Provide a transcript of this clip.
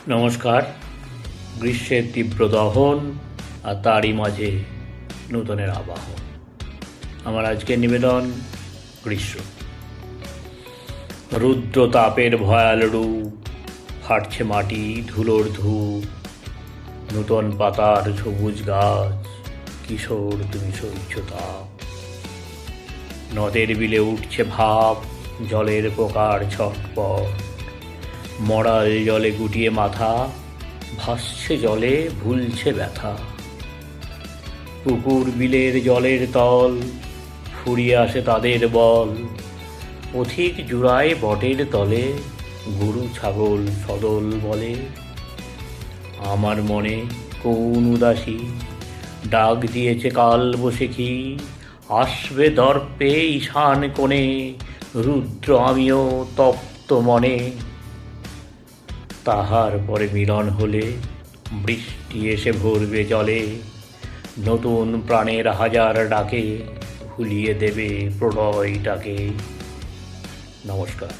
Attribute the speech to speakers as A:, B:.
A: নমস্কার। গ্রীষ্মের তীব্র দহন আর তারই মাঝে নূতনের আবাহন। আমার আজকের নিবেদন গ্রীষ্ম। রুদ্র তাপের ভয়াল রূপ, ফাটছে মাটি ধুলোর ধূপ, নূতন পাতার সবুজ গাছ, কিশোর তুমি সহ্য তাপ। নদের বিলে উঠছে ভাব, জলের পোকার ছটপট, মরাল জলে গুটিয়ে মাথা, ভাসছে জলে ভুলছে ব্যথা। পুকুর বিলের জলের তল, ফুরিয়ে আসে তাদের বল, পথিক জুড়ায় বটের তলে, গরু ছাগল সদল বলে। আমার মনে কোন উদাসী ডাক দিয়েছে কাল বসেখি, আসবে দর্পে ঈশান কোণে, রুদ্র আমিও তপ্ত মনে। তাহার পরে মিলন হলে বৃষ্টি এসে ভরবে জলে, নতুন প্রাণের হাজার ডাকে ভুলিয়ে দেবে প্রলয়টাকে। নমস্কার।